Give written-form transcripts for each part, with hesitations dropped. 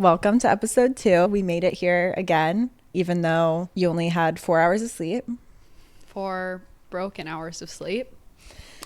Welcome to episode 2. We made it here again, even though you only had 4 hours of sleep. 4 broken hours of sleep.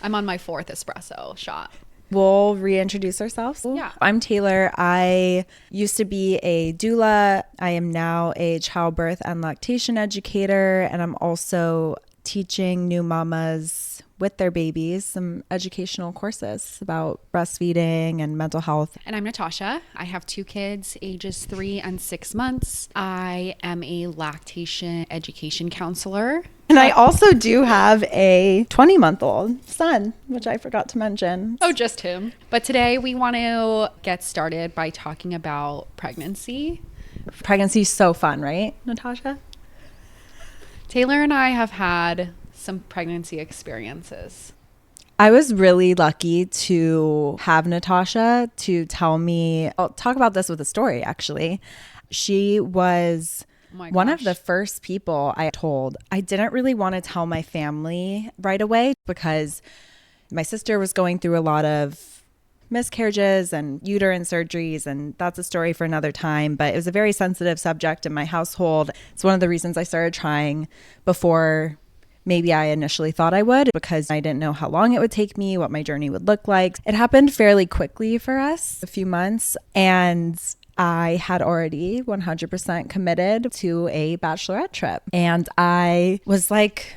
I'm on my 4th espresso shot. We'll reintroduce ourselves. Yeah. I'm Taylor. I used to be a doula. I am now a childbirth and lactation educator, and I'm also teaching new mamas with their babies some educational courses about breastfeeding and mental health. And I'm Natasha. I have 2 kids, ages 3 and 6 months. I am a lactation education counselor. And I also do have a 20-month-old son, which I forgot to mention. Oh, just him. But today we want to get started by talking about pregnancy. Pregnancy's so fun, right, Natasha? Taylor and I have had some pregnancy experiences. I was really lucky to have Natasha to tell me. I'll talk about this with a story, actually. She was one of the first people I told. I didn't really want to tell my family right away because my sister was going through a lot of miscarriages and uterine surgeries, and that's a story for another time. But it was a very sensitive subject in my household. It's one of the reasons I started trying before maybe I initially thought I would, because I didn't know how long it would take me, what my journey would look like. It happened fairly quickly for us, a few months, and I had already 100% committed to a bachelorette trip. And I was like,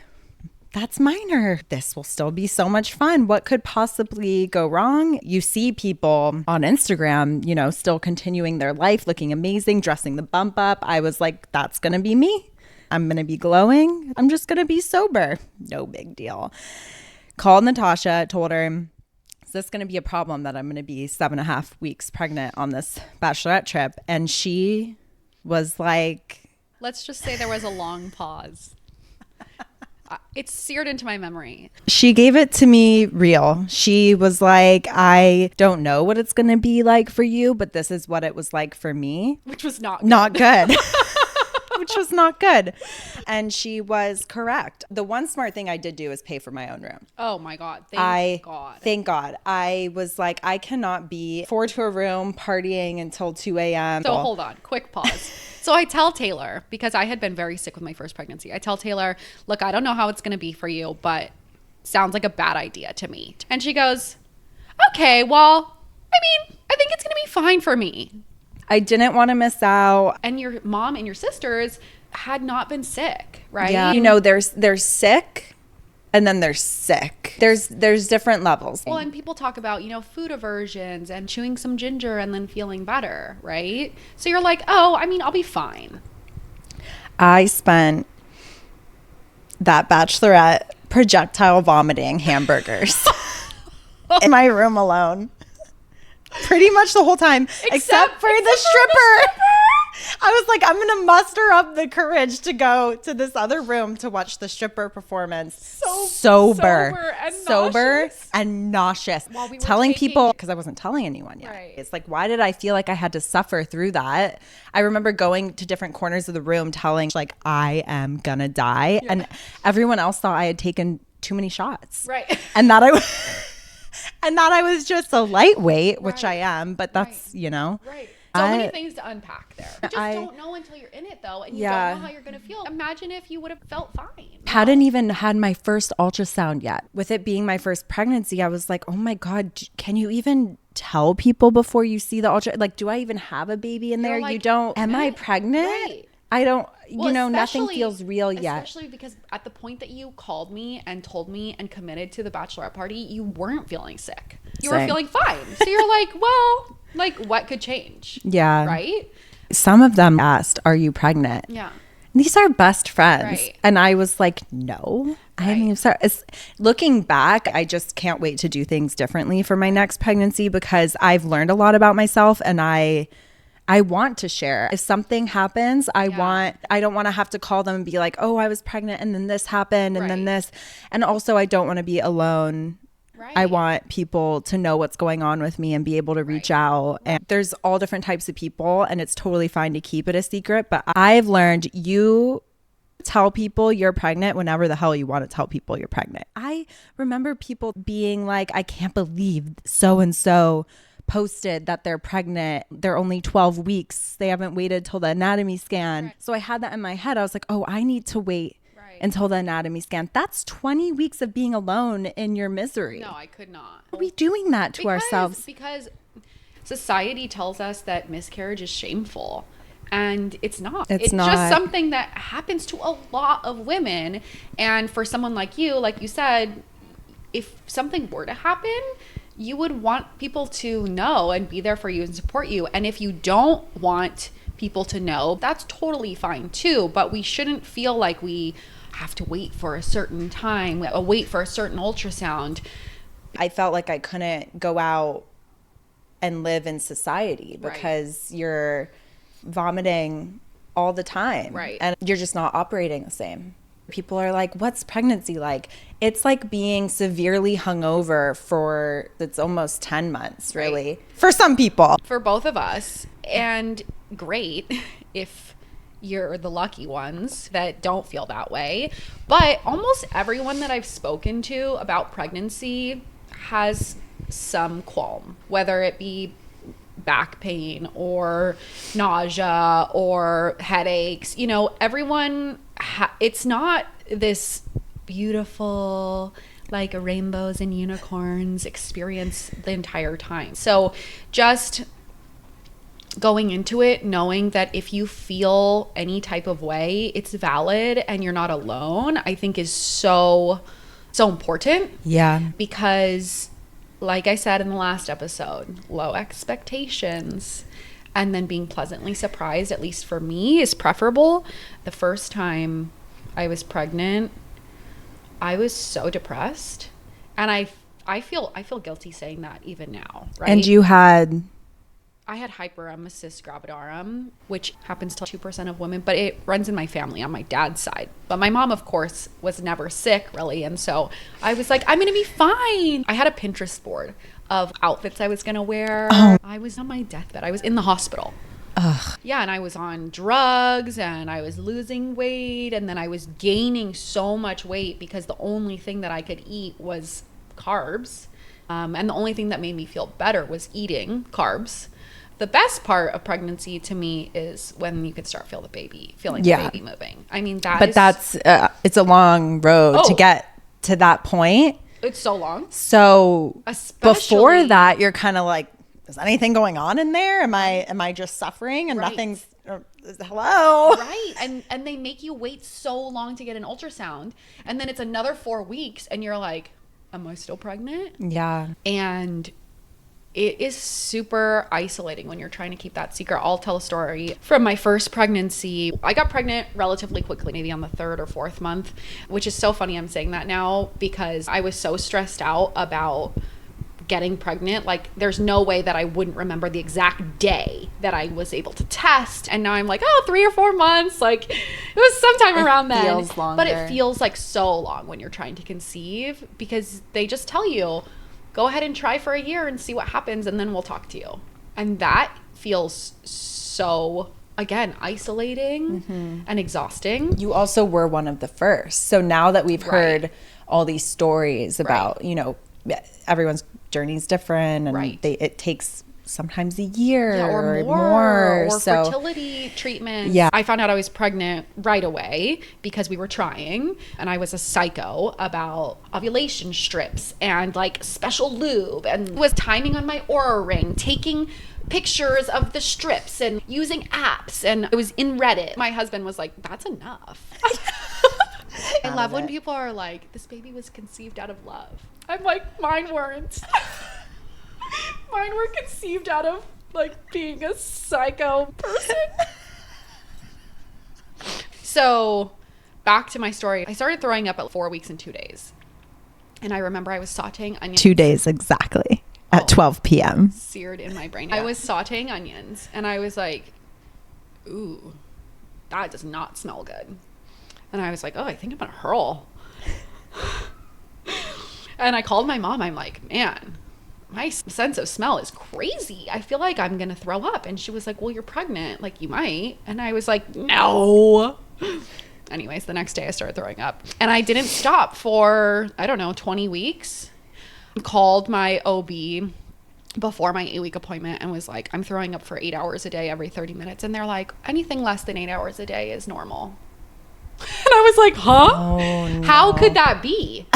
that's minor. This will still be so much fun. What could possibly go wrong? You see people on Instagram, still continuing their life, looking amazing, dressing the bump up. I was like, that's going to be me. I'm going to be glowing. I'm just going to be sober. No big deal. Called Natasha, told her, is this going to be a problem that I'm going to be 7.5 weeks pregnant on this bachelorette trip? And she was like, let's just say there was a long pause. It's seared into my memory. She gave it to me real. She was like, I don't know what it's going to be like for you, but this is what it was like for me. Which was not good. Which was not good. And she was correct. The one smart thing I did do is pay for my own room. Oh my God. Thank God. Thank God. I was like, I cannot be forward to a room partying until 2 a.m. So hold on, quick pause. So I tell Taylor, because I had been very sick with my first pregnancy, I tell Taylor, look, I don't know how it's going to be for you, but sounds like a bad idea to me. And she goes, okay, well, I think it's going to be fine for me. I didn't want to miss out. And your mom and your sisters had not been sick, right? Yeah. There's sick and then there's sick. There's different levels. Well, and people talk about, food aversions and chewing some ginger and then feeling better, right? So you're like, oh, I'll be fine. I spent that bachelorette projectile vomiting hamburgers in my room alone. Pretty much the whole time, except for the stripper. I was like, I'm going to muster up the courage to go to this other room to watch the stripper performance. Sober and nauseous. While we were telling people, because I wasn't telling anyone yet. Right. It's like, why did I feel like I had to suffer through that? I remember going to different corners of the room telling, like, I am going to die. Yeah. And everyone else thought I had taken too many shots. Right. And that I was just a lightweight, which I am, but that's, Right. So many things to unpack there. You just don't know until you're in it, though, and you don't know how you're going to feel. Imagine if you would have felt fine. Hadn't even had my first ultrasound yet. With it being my first pregnancy, I was like, oh my God, can you even tell people before you see the ultrasound? Like, do I even have a baby in there? Like, you don't. Am I pregnant? Right. I don't, nothing feels real yet. Especially because at the point that you called me and told me and committed to the bachelorette party, you weren't feeling sick. You were feeling fine. So you're like, well, what could change? Yeah. Right? Some of them asked, are you pregnant? Yeah. These are best friends. Right. And I was like, no. Right. I mean, looking back, I just can't wait to do things differently for my next pregnancy because I've learned a lot about myself and I want to share. If something happens, I don't want to have to call them and be like, oh, I was pregnant and then this happened and then this. And also I don't want to be alone. Right. I want people to know what's going on with me and be able to reach out. And there's all different types of people and it's totally fine to keep it a secret. But I've learned you tell people you're pregnant whenever the hell you want to tell people you're pregnant. I remember people being like, I can't believe so-and-so posted that they're pregnant. They're only 12 weeks. They haven't waited till the anatomy scan. Right. So I had that in my head. I was like, oh, I need to wait until the anatomy scan. That's 20 weeks of being alone in your misery. No, I could not. Are we doing that to ourselves? Because society tells us that miscarriage is shameful. And it's not. It's not. Just something that happens to a lot of women. And for someone like you said, if something were to happen, you would want people to know and be there for you and support you. And if you don't want people to know, that's totally fine too. But we shouldn't feel like we have to wait for a certain time, wait for a certain ultrasound. I felt like I couldn't go out and live in society because you're vomiting all the time. Right. And you're just not operating the same. People are like, what's pregnancy like? It's like being severely hungover for, it's almost 10 months, really. Right. For some people. For both of us. And great if you're the lucky ones that don't feel that way. But almost everyone that I've spoken to about pregnancy has some qualm, whether it be back pain or nausea or headaches. You know, everyone, it's not this beautiful, like rainbows and unicorns experience the entire time. So just going into it, knowing that if you feel any type of way, it's valid and you're not alone, I think is so important. Yeah. Because like I said in the last episode, low expectations and then being pleasantly surprised, at least for me, is preferable. The first time I was pregnant, I was so depressed. And I feel guilty saying that even now, right? And I had hyperemesis gravidarum, which happens to 2% of women, but it runs in my family on my dad's side. But my mom, of course, was never sick, really. And so I was like, I'm going to be fine. I had a Pinterest board of outfits I was going to wear. Oh. I was on my deathbed. I was in the hospital. Ugh. Yeah, and I was on drugs and I was losing weight. And then I was gaining so much weight because the only thing that I could eat was carbs. And the only thing that made me feel better was eating carbs. The best part of pregnancy to me is when you can start feeling the baby moving. I mean, that's it's a long road to get to that point. It's so long. So before that, you're kind of like, is anything going on in there? Am I just suffering and nothing's hello? Right. And they make you wait so long to get an ultrasound. And then it's another 4 weeks and you're like, am I still pregnant? Yeah. And it is super isolating when you're trying to keep that secret. I'll tell a story from my first pregnancy. I got pregnant relatively quickly, maybe on the 3rd or 4th month, which is so funny I'm saying that now because I was so stressed out about getting pregnant. Like, there's no way that I wouldn't remember the exact day that I was able to test. And now I'm like, 3 or 4 months. Like, it was sometime around then. It feels longer. But it feels like so long when you're trying to conceive because they just tell you, go ahead and try for a year and see what happens, and then we'll talk to you. And that feels so, again, isolating and exhausting. You also were one of the first. So now that we've heard all these stories about, you know, everyone's journey is different and it takes sometimes a year or more. Or fertility treatment. Yeah. I found out I was pregnant right away because we were trying, and I was a psycho about ovulation strips and like special lube, and was timing on my Aura ring, taking pictures of the strips and using apps, and it was in Reddit. My husband was like, that's enough. I love when people are like, this baby was conceived out of love. I'm like, mine weren't. Mine were conceived out of like being a psycho person. So back to my story. I started throwing up at 4 weeks and 2 days. And I remember I was sauteing onions. 2 days exactly at 12 p.m. Seared in my brain. I was sauteing onions and I was like, ooh, that does not smell good. And I was like, oh, I think I'm going to hurl. And I called my mom. I'm like, man, my sense of smell is crazy. I feel like I'm going to throw up. And she was like, well, you're pregnant. Like, you might. And I was like, no. Anyways, the next day I started throwing up. And I didn't stop for, 20 weeks. Called my OB before my 8-week appointment and was like, I'm throwing up for 8 hours a day every 30 minutes. And they're like, anything less than 8 hours a day is normal. And I was like, huh? Oh, no. How could that be?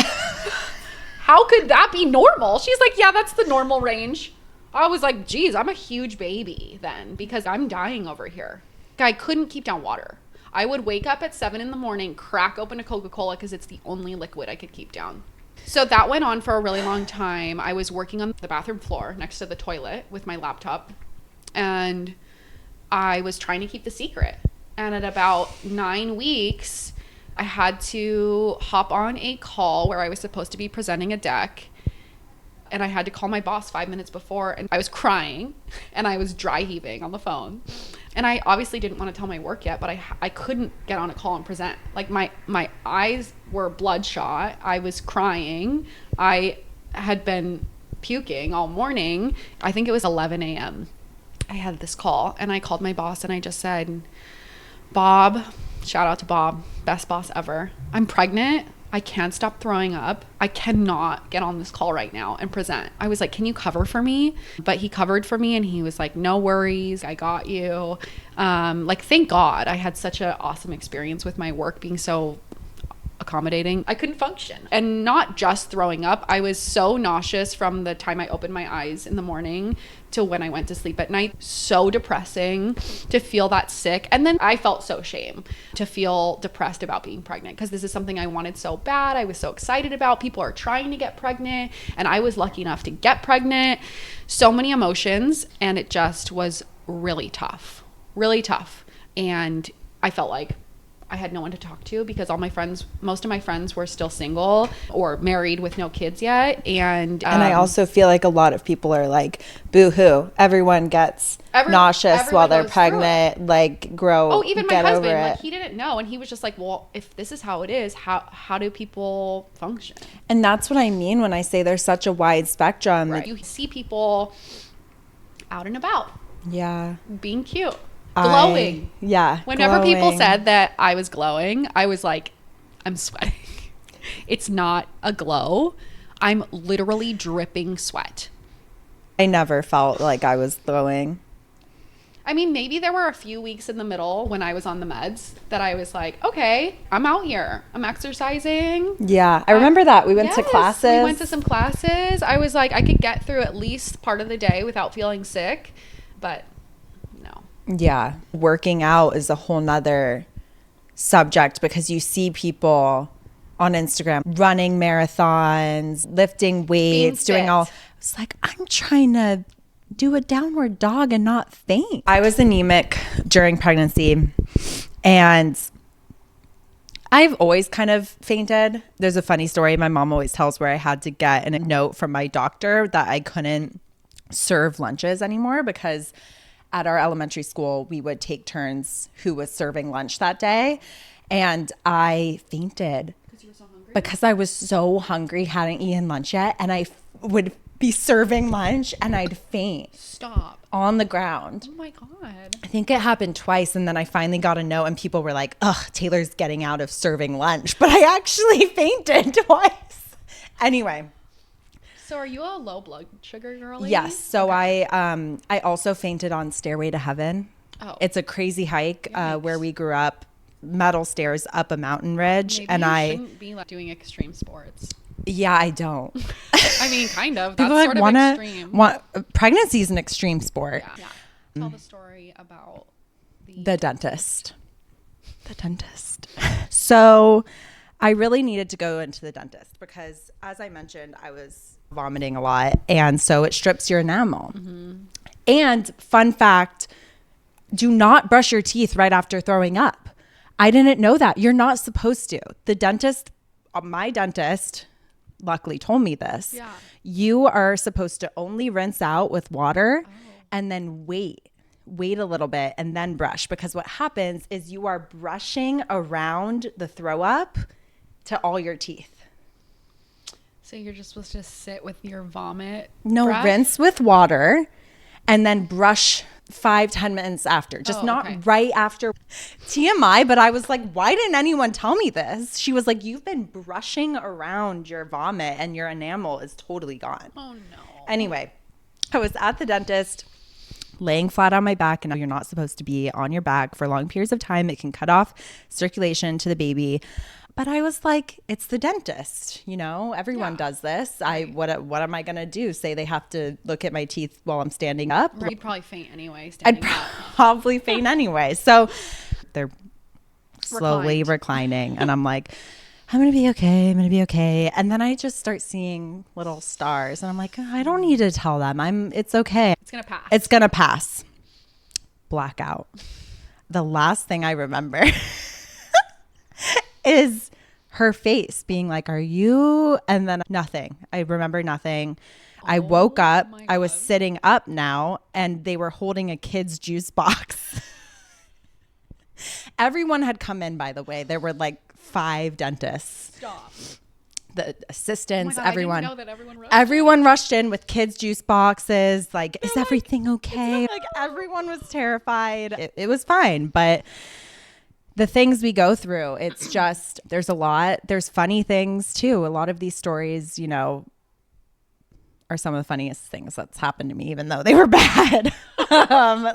How could that be normal? She's like, yeah, that's the normal range. I was like, geez, I'm a huge baby then because I'm dying over here. I couldn't keep down water. I would wake up at 7 a.m, crack open a Coca-Cola because it's the only liquid I could keep down. So that went on for a really long time. I was working on the bathroom floor next to the toilet with my laptop, and I was trying to keep the secret. And at about 9 weeks, I had to hop on a call where I was supposed to be presenting a deck, and I had to call my boss 5 minutes before, and I was crying and I was dry heaving on the phone. And I obviously didn't want to tell my work yet, but I couldn't get on a call and present. Like my eyes were bloodshot. I was crying. I had been puking all morning. I think it was 11 a.m. I had this call, and I called my boss and I just said, Bob, shout out to Bob, best boss ever. I'm pregnant. I can't stop throwing up. I cannot get on this call right now and present. I was like, can you cover for me? But he covered for me, and he was like, no worries, I got you. Like, thank God I had such an awesome experience with my work being so accommodating. I couldn't function. And not just throwing up. I was so nauseous from the time I opened my eyes in the morning to when I went to sleep at night. So depressing to feel that sick. And then I felt so shame to feel depressed about being pregnant, because this is something I wanted so bad. I was so excited about. People are trying to get pregnant, and I was lucky enough to get pregnant. So many emotions, and it just was really tough. Really tough. And I felt like I had no one to talk to, because most of my friends were still single or married with no kids yet. And I also feel like a lot of people are like, boo-hoo. Everyone gets nauseous while they're pregnant. Like, even my husband, like, he didn't know. And he was just like, well, if this is how it is, how do people function? And that's what I mean when I say there's such a wide spectrum. Right. You see people out and about. Yeah. Being cute. Glowing. Whenever glowing. People said that I was glowing, I was like, I'm sweating. It's not a glow. I'm literally dripping sweat. I never felt like I was glowing. I mean, maybe there were a few weeks in the middle when I was on the meds that I was like, okay, I'm out here. I'm exercising. Yeah, I remember that. We went to classes. We went to some classes. I was like, I could get through at least part of the day without feeling sick, but no. Yeah, working out is a whole nother subject, because you see people on Instagram running marathons, lifting weights, doing all. It's like, I'm trying to do a downward dog and not faint. I was anemic during pregnancy, and I've always kind of fainted. There's a funny story my mom always tells where I had to get a note from my doctor that I couldn't serve lunches anymore, because at our elementary school, we would take turns who was serving lunch that day. And I fainted because you were so hungry? Because I was so hungry, hadn't eaten lunch yet. And I would be serving lunch and I'd faint. Stop. On the ground. Oh my God. I think it happened twice. And then I finally got a note, and people were like, ugh, Taylor's getting out of serving lunch. But I actually fainted twice. Anyway. So are you a low blood sugar girlie? Yes. So okay. I also fainted on Stairway to Heaven. Oh. It's a crazy hike where we grew up, metal stairs up a mountain ridge. Maybe and I shouldn't be like doing extreme sports. Yeah, I don't. I mean, kind of. People That's like sort of extreme. Pregnancy is an extreme sport. Yeah. Tell the story about the dentist. The dentist. So I really needed to go into the dentist because, as I mentioned, I was vomiting a lot, and so it strips your enamel. Mm-hmm. And fun fact, do not brush your teeth right after throwing up. I didn't know that. You're not supposed to. The dentist, my dentist, luckily told me this. Yeah. You are supposed to only rinse out with water and then wait a little bit and then brush, because what happens is you are brushing around the throw up to all your teeth. So you're just supposed to sit with your vomit? No, breath? Rinse with water and then brush 5-10 minutes after. Just not right after. TMI, but I was like, why didn't anyone tell me this? She was like, you've been brushing around your vomit and your enamel is totally gone. Oh no. Anyway, I was at the dentist, laying flat on my back, and you're not supposed to be on your back for long periods of time. It can cut off circulation to the baby. But I was like, it's the dentist, you know, everyone does this. Right. What am I going to do? Say they have to look at my teeth while I'm standing up? Right. You'd probably faint anyway. I'd probably faint anyway. So they're slowly reclining. And I'm like, I'm going to be okay. I'm going to be okay. And then I just start seeing little stars. And I'm like, I don't need to tell them. It's okay. It's going to pass. It's going to pass. Blackout. The last thing I remember is her face being like, are you? And then nothing. I remember nothing. I woke up. I was sitting up now, and they were holding a kid's juice box. Everyone had come in, by the way. There were like 5 dentists. Stop. The assistants, God, everyone. I didn't know that everyone rushed in with kids' juice boxes. Like, is everything okay? Like, everyone was terrified. It was fine, but the things we go through, it's just, there's a lot. There's funny things too. A lot of these stories, you know, are some of the funniest things that's happened to me, even though they were bad.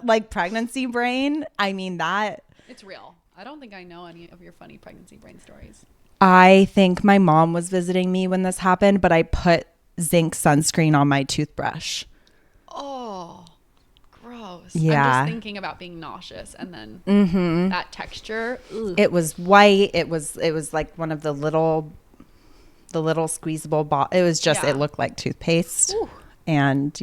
Like pregnancy brain. I mean, that. It's real. I don't think I know any of your funny pregnancy brain stories. I think my mom was visiting me when this happened, but I put zinc sunscreen on my toothbrush. Oh, gross. Yeah. I'm just thinking about being nauseous, and then that texture. Ugh. It was white. It was like one of the little squeezable it was just, it looked like toothpaste. Ooh. And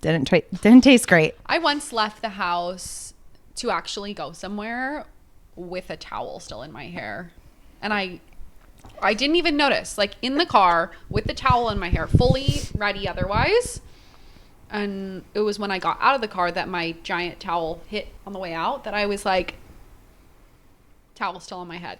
didn't taste great. I once left the house to actually go somewhere with a towel still in my hair. And I didn't even notice, like in the car with the towel in my hair, fully ready otherwise. And it was when I got out of the car that my giant towel hit on the way out that I was like, towel still on my head.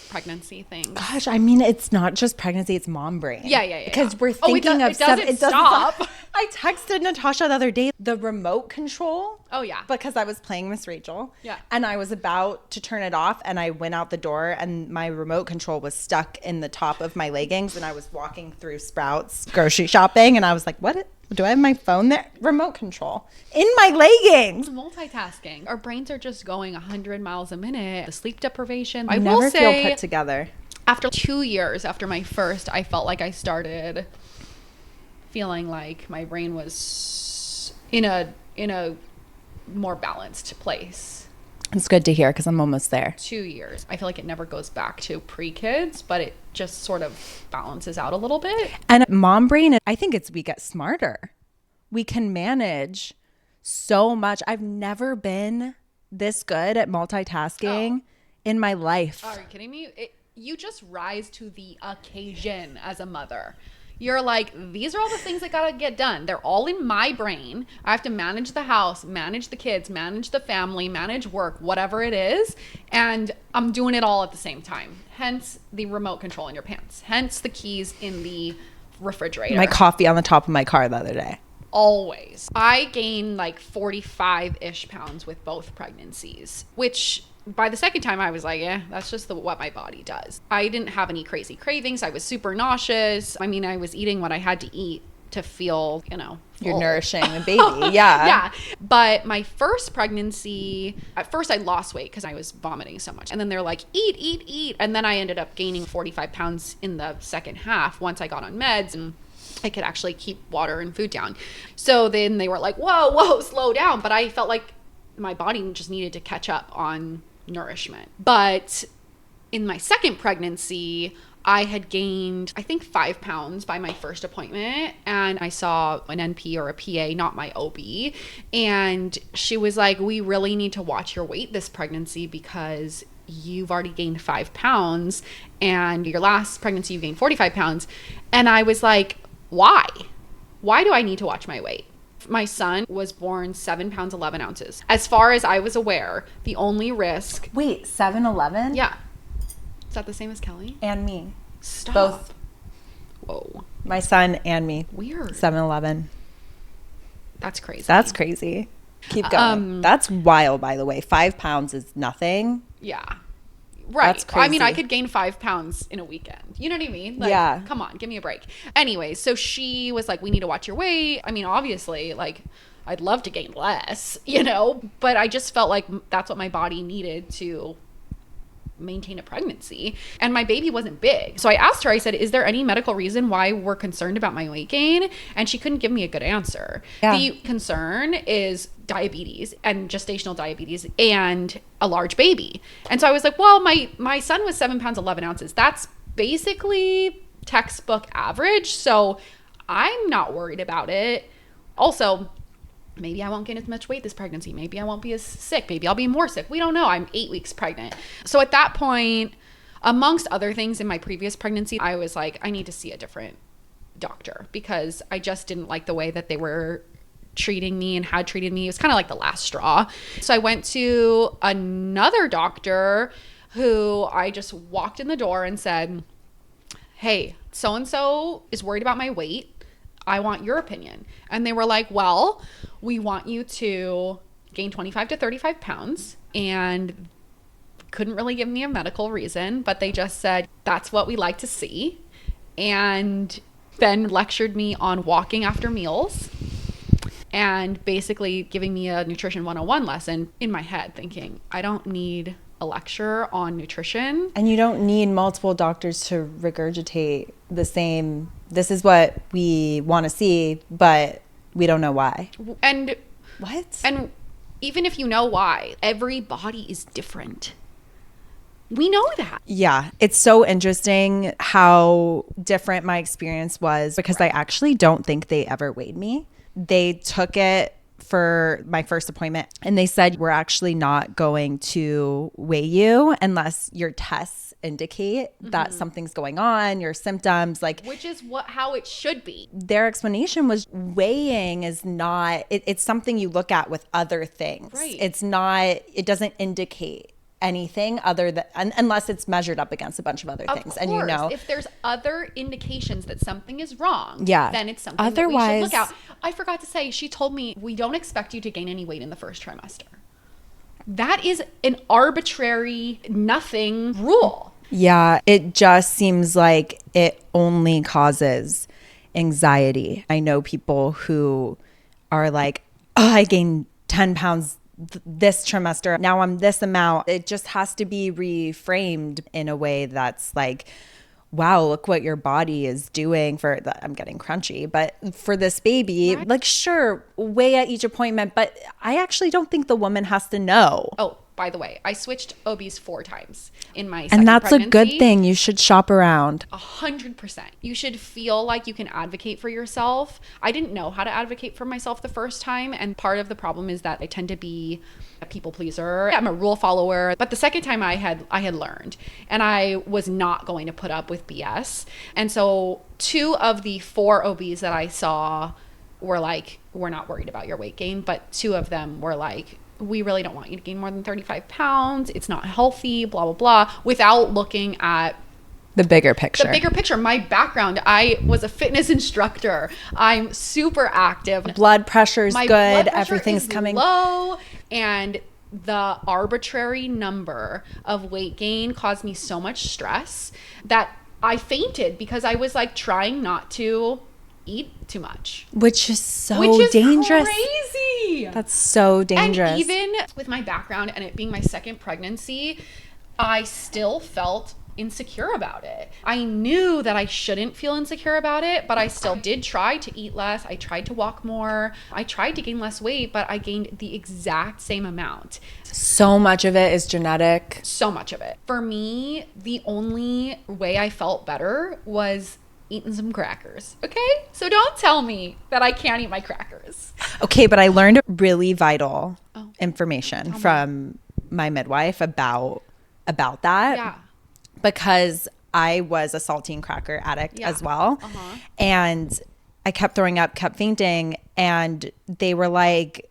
Pregnancy thing. Gosh, I mean, it's not just pregnancy, it's mom brain. Yeah. Because we're thinking of stuff. It doesn't stop. I texted Natasha the other day, the remote control. Oh, yeah. Because I was playing Miss Rachel. Yeah. And I was about to turn it off, and I went out the door, and my remote control was stuck in the top of my leggings, and I was walking through Sprouts grocery shopping, and I was like, what? Do I have my phone there? Remote control in my leggings. Multitasking. Our brains are just going 100 miles a minute. The sleep deprivation. I never feel put together. After 2 years after my first, I felt like I started feeling like my brain was in a more balanced place. It's good to hear because I'm almost there. 2 years. I feel like it never goes back to pre-kids, but it just sort of balances out a little bit. And mom brain, I think we get smarter. We can manage so much. I've never been this good at multitasking in my life. Are you kidding me? You just rise to the occasion as a mother. You're like, these are all the things that gotta get done. They're all in my brain. I have to manage the house, manage the kids, manage the family, manage work, whatever it is. And I'm doing it all at the same time. Hence the remote control in your pants. Hence the keys in the refrigerator. My coffee on the top of my car the other day. Always. I gained like 45-ish pounds with both pregnancies, which by the second time I was like, that's just what my body does. I didn't have any crazy cravings. I was super nauseous. I mean, I was eating what I had to eat to feel, full. You're nourishing the baby. Yeah. Yeah. But my first pregnancy, at first I lost weight because I was vomiting so much. And then they're like, eat. And then I ended up gaining 45 pounds in the second half once I got on meds and I could actually keep water and food down. So then they were like, whoa, slow down. But I felt like my body just needed to catch up on nourishment. But in my second pregnancy, I had gained, I think, 5 pounds by my first appointment. And I saw an NP or a PA, not my OB. And she was like, we really need to watch your weight this pregnancy because you've already gained 5 pounds. And your last pregnancy, you gained 45 pounds. And I was like, why? Why do I need to watch my weight? My son was born 7 pounds, 11 ounces. As far as I was aware, the only risk... Wait, 7'11"? Yeah. Is that the same as Kelly? And me. Stop. Both. Whoa. My son and me. Weird. 7'11". That's crazy. That's crazy. Keep going. That's wild, by the way. 5 pounds is nothing. Yeah. Right. That's crazy. I mean, I could gain 5 pounds in a weekend. You know what I mean? Like, yeah. Come on, give me a break. Anyway, so she was like, we need to watch your weight. I mean, obviously, like, I'd love to gain less, you know, but I just felt like that's what my body needed to maintain a pregnancy. And my baby wasn't big. So I asked her, I said, is there any medical reason why we're concerned about my weight gain? And she couldn't give me a good answer. Yeah. The concern is diabetes and gestational diabetes and a large baby. And so I was like, well, my son was 7 pounds, 11 ounces. That's basically textbook average. So I'm not worried about it. Also, maybe I won't gain as much weight this pregnancy. Maybe I won't be as sick. Maybe I'll be more sick. We don't know. I'm 8 weeks pregnant. So at that point, amongst other things in my previous pregnancy, I was like, I need to see a different doctor because I just didn't like the way that they were treating me and had treated me. It was kind of like the last straw. So I went to another doctor who I just walked in the door and said, hey, so-and-so is worried about my weight. I want your opinion. And they were like, well, we want you to gain 25 to 35 pounds, and couldn't really give me a medical reason, but they just said, that's what we like to see. And then lectured me on walking after meals and basically giving me a nutrition 101 lesson in my head, thinking, I don't need a lecture on nutrition. And you don't need multiple doctors to regurgitate the same, this is what we want to see, but we don't know why. And what? And even if you know why, every body is different. We know that. Yeah. It's so interesting how different my experience was because I actually don't think they ever weighed me. They took it for my first appointment and they said, we're actually not going to weigh you unless your tests indicate that something's going on, your symptoms, like, which is how it should be. Their explanation was weighing is not, it's something you look at with other things. Right. It's not, it doesn't indicate anything other than, unless it's measured up against a bunch of other things. Of course, and you know, if there's other indications that something is wrong, yeah, then it's something otherwise, that we should look at. I forgot to say, she told me, we don't expect you to gain any weight in the first trimester. That is an arbitrary nothing rule. Yeah, it just seems like it only causes anxiety. I know people who are like, oh, I gained 10 pounds this trimester. Now I'm this amount. It just has to be reframed in a way that's like, wow, look what your body is doing for the, I'm getting crunchy, but for this baby, right. Like, sure, weigh at each appointment, but I actually don't think the woman has to know. Oh, by the way, I switched OBs 4 times in my second pregnancy. And that's pregnancy. A good thing. You should shop around. 100%. You should feel like you can advocate for yourself. I didn't know how to advocate for myself the first time. And part of the problem is that I tend to be a people pleaser. I'm a rule follower. But the second time I had learned, and I was not going to put up with BS. And so 2 of the 4 OBs that I saw were like, we're not worried about your weight gain. But 2 of them were like, we really don't want you to gain more than 35 pounds. It's not healthy, blah, blah, blah, without looking at the bigger picture. The bigger picture. My background, I was a fitness instructor. I'm super active. Blood pressure's My good. Blood pressure Everything's is coming low. And the arbitrary number of weight gain caused me so much stress that I fainted because I was like trying not to eat too much, which is so dangerous. Crazy. That's so dangerous. And even with my background and it being my second pregnancy, I still felt insecure about it. I knew that I shouldn't feel insecure about it, but I still did try to eat less. I tried to walk more. I tried to gain less weight, but I gained the exact same amount. So much of it is genetic. So much of it. For me, the only way I felt better was eating some crackers. Okay? So don't tell me that I can't eat my crackers. Okay, but I learned really vital information from my midwife about that. Yeah. Because I was a saltine cracker addict as well. And I kept throwing up, kept fainting. And they were like,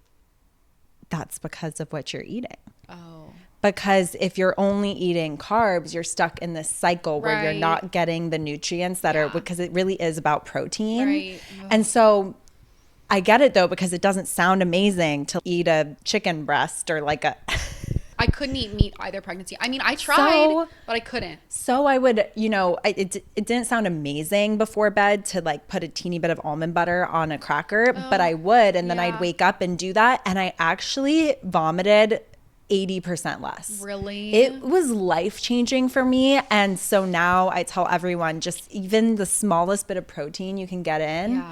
that's because of what you're eating. Because if you're only eating carbs, you're stuck in this cycle where you're not getting the nutrients that are, because it really is about protein. Right. And so I get it though, because it doesn't sound amazing to eat a chicken breast or like a... I couldn't eat meat either pregnancy. I mean, I tried, but I couldn't. So I would, it didn't sound amazing before bed to like put a teeny bit of almond butter on a cracker, but I would. And then I'd wake up and do that. And I actually vomited 80% less. Really? It was life-changing for me. And so now I tell everyone, just even the smallest bit of protein you can get in,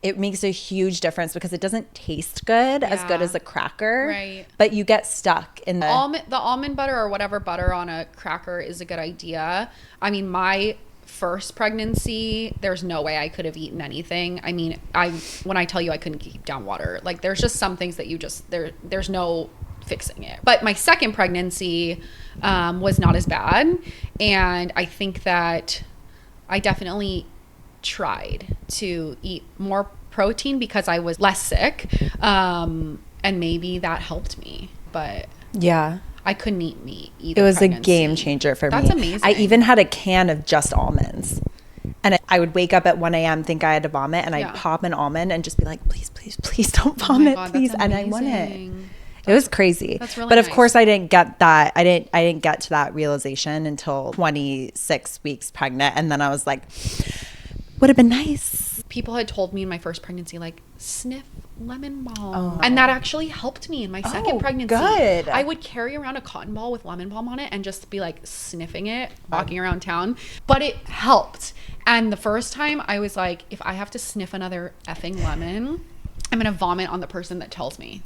it makes a huge difference because it doesn't taste good as a cracker. Right. But you get stuck in the almond butter or whatever butter on a cracker is a good idea. I mean, my first pregnancy, there's no way I could have eaten anything. I mean, when I tell you I couldn't keep down water, like there's just some things that you just there's no fixing it. But my second pregnancy was not as bad, and I think that I definitely tried to eat more protein because I was less sick, and maybe that helped me, but I couldn't eat meat either. It was a game changer for me. That's amazing. I even had a can of just almonds, and I would wake up at 1 a.m. think I had to vomit, and I'd pop an almond and just be like, please don't vomit, please. And I wouldn't. It was crazy. That's really But of course I didn't get that. I didn't get to that realization until 26 weeks pregnant. And then I was like, would have been nice. People had told me in my first pregnancy, like, sniff lemon balm. And that actually helped me in my second pregnancy. Good. I would carry around a cotton ball with lemon balm on it and just be like sniffing it, walking around town. But it helped. And the first time I was like, if I have to sniff another effing lemon, I'm going to vomit on the person that tells me.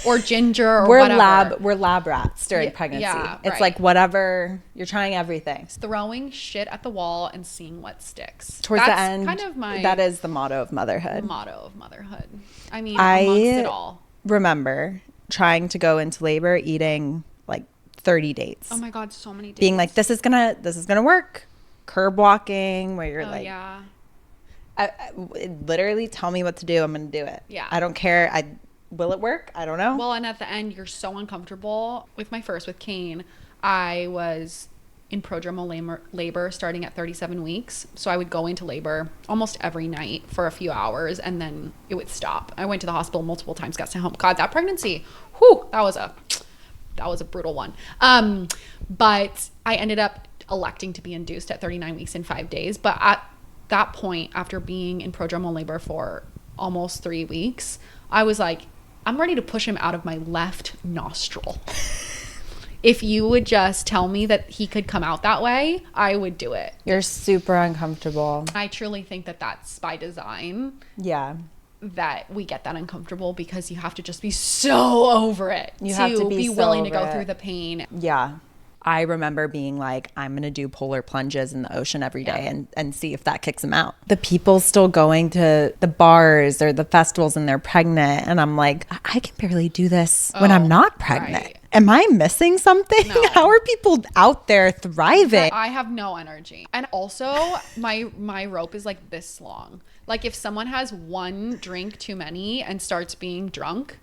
Or ginger or whatever. We're lab rats during pregnancy. Yeah, it's like whatever, you're trying everything. It's throwing shit at the wall and seeing what sticks. Towards the end, kind of that is the motto of motherhood. I mean, amongst it all. Remember trying to go into labor eating like 30 dates. Oh my God, so many dates. Being like, this is gonna work. Curb walking where you're literally tell me what to do. I'm gonna do it. Yeah. I don't care. Will it work? I don't know. Well, and at the end, you're so uncomfortable. With Kane, I was in prodromal labor starting at 37 weeks. So I would go into labor almost every night for a few hours, and then it would stop. I went to the hospital multiple times, got sent home. God, that pregnancy, that was a brutal one. But I ended up electing to be induced at 39 weeks and 5 days. But at that point, after being in prodromal labor for almost 3 weeks, I was like, I'm ready to push him out of my left nostril. If you would just tell me that he could come out that way, I would do it. You're super uncomfortable. I truly think that that's by design. Yeah. That we get that uncomfortable because you have to just be so over it. You have to be willing to go through the pain. Yeah. I remember being like, I'm going to do polar plunges in the ocean every day and see if that kicks them out. The people still going to the bars or the festivals and they're pregnant. And I'm like, I can barely do this when I'm not pregnant. Right. Am I missing something? No. How are people out there thriving? I have no energy. And also my rope is like this long. Like if someone has one drink too many and starts being drunk,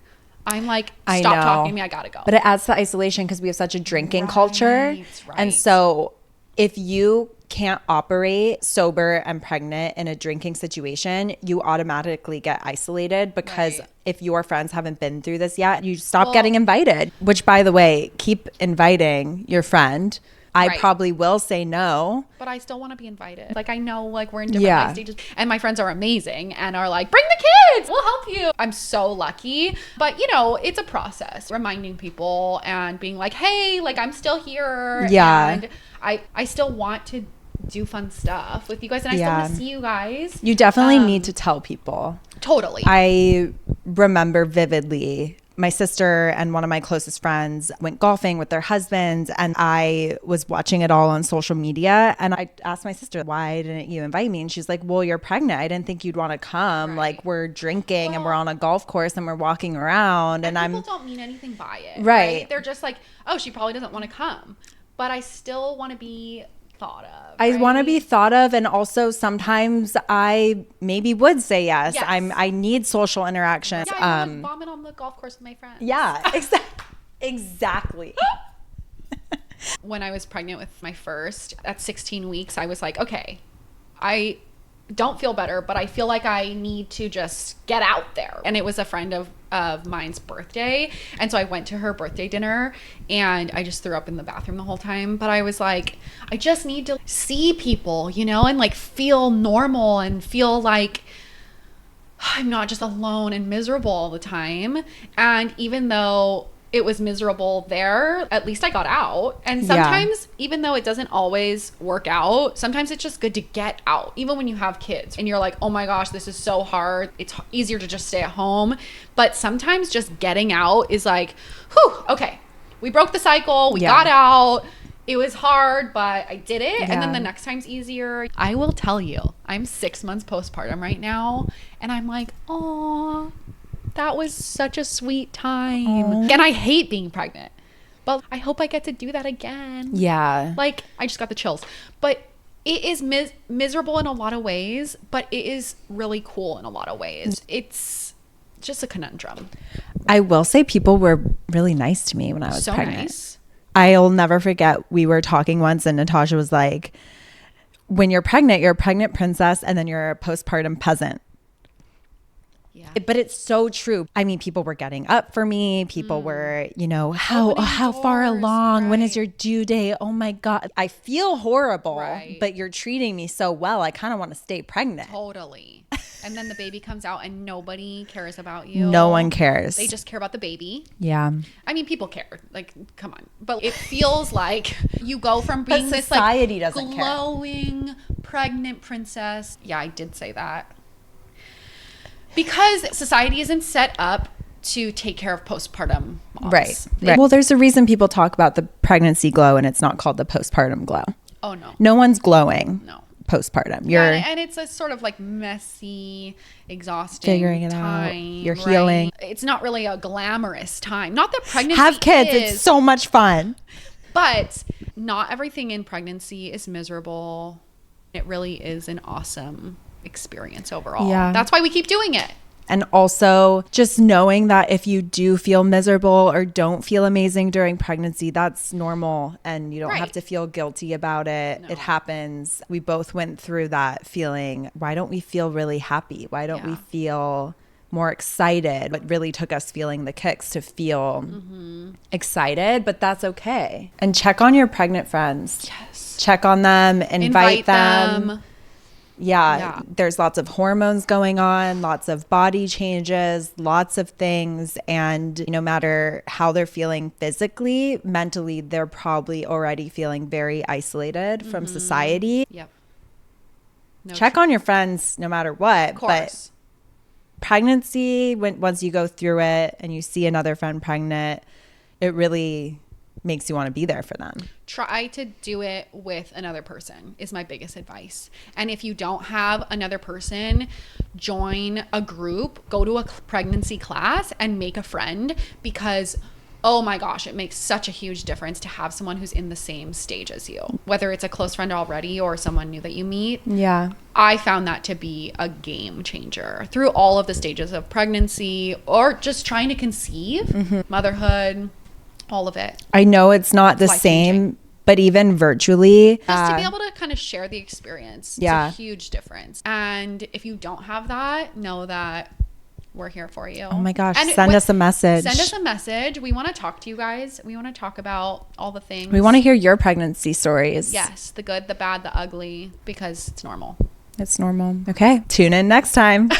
I'm like, stop talking to me. I gotta go. But it adds to isolation because we have such a drinking culture. Right. And so if you can't operate sober and pregnant in a drinking situation, you automatically get isolated because if your friends haven't been through this yet, you stop getting invited, which by the way, keep inviting your friend. I probably will say no. But I still want to be invited. Like I know like we're in different life stages and my friends are amazing and are like, bring the kids, we'll help you. I'm so lucky. But it's a process. Reminding people and being like, hey, like I'm still here. Yeah. And I still want to do fun stuff with you guys and I still want to see you guys. You definitely need to tell people. Totally. I remember vividly my sister and one of my closest friends went golfing with their husbands and I was watching it all on social media and I asked my sister, why didn't you invite me? And she's like, well, you're pregnant. I didn't think you'd want to come. Like we're drinking and we're on a golf course and we're walking around and people don't mean anything by it. Right. They're just like, oh, she probably doesn't want to come. But I still want to be thought of. I want to be thought of, and also sometimes I maybe would say yes. I need social interaction. Yeah, I would vomit on the golf course with my friends. Yeah, exactly. When I was pregnant with my first, at 16 weeks, I was like, okay, I don't feel better, but I feel like I need to just get out there. And it was a friend of mine's birthday. And so I went to her birthday dinner and I just threw up in the bathroom the whole time. But I was like, I just need to see people, you know, and like feel normal and feel like I'm not just alone and miserable all the time. And even though it was miserable there, at least I got out. And sometimes, even though it doesn't always work out, sometimes it's just good to get out. Even when you have kids and you're like, oh my gosh, this is so hard. It's easier to just stay at home. But sometimes just getting out is like, whew, okay, we broke the cycle. We got out. It was hard, but I did it. And then the next time's easier. I will tell you, I'm 6 months postpartum right now. And I'm like, oh, that was such a sweet time. Aww. And I hate being pregnant, but I hope I get to do that again. Yeah. Like, I just got the chills. But it is miserable in a lot of ways, but it is really cool in a lot of ways. It's just a conundrum. I will say people were really nice to me when I was pregnant. Nice. I'll never forget, we were talking once and Natasha was like, when you're a pregnant princess, and then you're a postpartum peasant. Yeah. But it's so true. I mean, people were getting up for me. People were, you know, how far along? Right. When is your due date? Oh my God. I feel horrible, but you're treating me so well. I kind of want to stay pregnant. Totally. And then the baby comes out and nobody cares about you. No one cares. They just care about the baby. Yeah. I mean, people care. Like, come on. But it feels like you go from being this like glowing pregnant princess. Yeah, I did say that. Because society isn't set up to take care of postpartum moms. Right. Well, there's a reason people talk about the pregnancy glow and it's not called the postpartum glow. Oh, no. No one's glowing. No. Postpartum. And it's a sort of like messy, exhausting figuring it time, out. You're healing. It's not really a glamorous time. Not that pregnancy have kids. It's so much fun. But not everything in pregnancy is miserable. It really is an awesome experience overall. Yeah. That's why we keep doing it. And also just knowing that if you do feel miserable or don't feel amazing during pregnancy, that's normal and you don't have to feel guilty about it. No. It happens. We both went through that feeling. Why don't we feel really happy? Why don't we feel more excited? What really took us feeling the kicks to feel excited, but that's okay. And check on your pregnant friends. Yes. Check on them, invite them. Yeah, there's lots of hormones going on, lots of body changes, lots of things. And no matter how they're feeling physically, mentally, they're probably already feeling very isolated from society. Yep. Check on your friends no matter what. Of course. But pregnancy, once you go through it and you see another friend pregnant, it really makes you want to be there for them. Try to do it with another person is my biggest advice. And if you don't have another person, join a group, go to a pregnancy class and make a friend, because oh my gosh, it makes such a huge difference to have someone who's in the same stage as you, whether it's a close friend already or someone new that you meet. Yeah. I found that to be a game changer through all of the stages of pregnancy or just trying to conceive, motherhood, all of it. I know it's not the same, but even virtually. Just to be able to kind of share the experience. It's a huge difference. And if you don't have that, know that we're here for you. Oh my gosh. And send us a message. Send us a message. We want to talk to you guys. We want to talk about all the things. We want to hear your pregnancy stories. Yes. The good, the bad, the ugly, because it's normal. It's normal. Okay. Tune in next time.